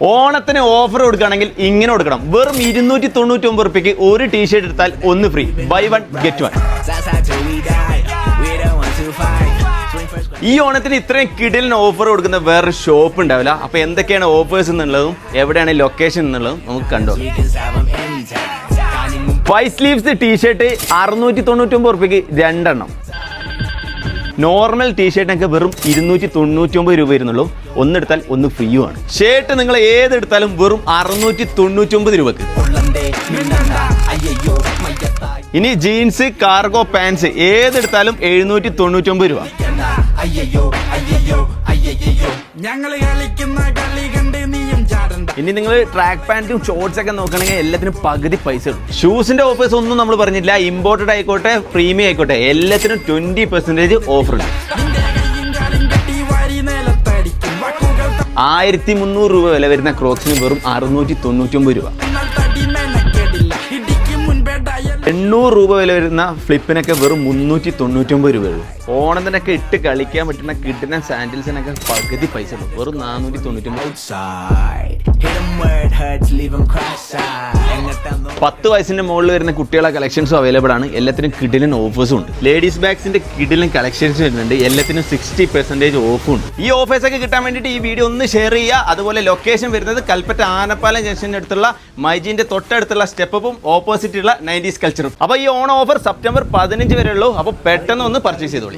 ഓണത്തിന് ഓഫർ കൊടുക്കുകയാണെങ്കിൽ ഇങ്ങനെ കൊടുക്കണം. വെറും 299 രൂപയ്ക്ക് ഒരു ടീഷർട്ട് എടുത്താൽ ഒന്ന് free. Buy one get one. ഈ ഓണത്തിന് ഇത്രയും കിടിലൻ ഓഫർ കൊടുക്കുന്ന വേറൊരു ഷോപ്പ് ഉണ്ടാവില്ല. അപ്പൊ എന്തൊക്കെയാണ് ഓഫേഴ്സ് എന്നുള്ളതും എവിടെയാണ് ലൊക്കേഷൻ എന്നുള്ളതും നമുക്ക് കണ്ടു. 5 സ്ലീവ്സ് ടീഷർട്ട് 699 രൂപയ്ക്ക് രണ്ടെണ്ണം. നോർമൽ ടീഷർട്ടിനൊക്കെ വെറും 299 രൂപ വരുന്നുള്ളൂ. ഒന്നെടുത്താൽ ഒന്ന് ഫ്രീയുമാണ്. ഷർട്ട് നിങ്ങൾ ഏതെടുത്താലും വെറും 699 രൂപക്ക്. ഇനി ജീൻസ്, കാർഗോ പാൻസ് ഏതെടുത്താലും 799 രൂപ. ഇനി നിങ്ങൾ ട്രാക്ക് പാൻറ്റും ഷോർട്സ് ഒക്കെ നോക്കണമെങ്കിൽ എല്ലാത്തിനും പകുതി പൈസ ഉള്ളൂ. ഷൂസിന്റെ ഓഫേഴ്സ് ഒന്നും നമ്മൾ പറഞ്ഞില്ല. ഇമ്പോർട്ടഡ് ആയിക്കോട്ടെ പ്രീമിയം ആയിക്കോട്ടെ എല്ലാത്തിനും 20% ഓഫർ ഉണ്ട്. 1300 രൂപ വില വരുന്ന ക്രോക്സിന് വെറും 699 രൂപ. 800 രൂപ വില വരുന്ന ഫ്ലിപ്പിനൊക്കെ വെറും 399 രൂപയുള്ളൂ. ഓണത്തിനൊക്കെ ഇട്ട് കളിക്കാൻ പറ്റുന്ന കിട്ടുന്ന സാൻഡിൽസിനൊക്കെ പകുതി പൈസ ഉള്ളൂ. വെറും 499. 10 വയസ്സിന്റെ മുകളിൽ വരുന്ന കുട്ടികളെ കളക്ഷൻസും അവൈലബിൾ ആണ്. എല്ലാത്തിനും കിടിലൻ ഓഫേഴ്സും ഉണ്ട്. ലേഡീസ് ബാഗ്സിന്റെ കിടിലൻ കളക്ഷൻസ് വരുന്നുണ്ട്. എല്ലാത്തിനും 60% ഓഫും ഉണ്ട്. ഈ ഓഫേഴ്സ് ഒക്കെ കിട്ടാൻ വേണ്ടിയിട്ട് ഈ വീഡിയോ ഒന്ന് ഷെയർ ചെയ്യുക. അതുപോലെ ലൊക്കേഷൻ വരുന്നത് കൽപ്പറ്റ ആനപ്പാലം ജംഗ്ഷൻ്റെ അടുത്തുള്ള മൈജിന്റെ തൊട്ടടുത്തുള്ള സ്റ്റെപ്പും ഓപ്പോസിറ്റ് ഉള്ള 90s കൾച്ചറും. അപ്പോൾ ഈ ഓണം ഓഫർ സെപ്റ്റംബർ 15 വരെ ഉള്ളൂ. അപ്പോൾ പെട്ടെന്ന് ഒന്ന് പർച്ചേസ് ചെയ്തോളൂ.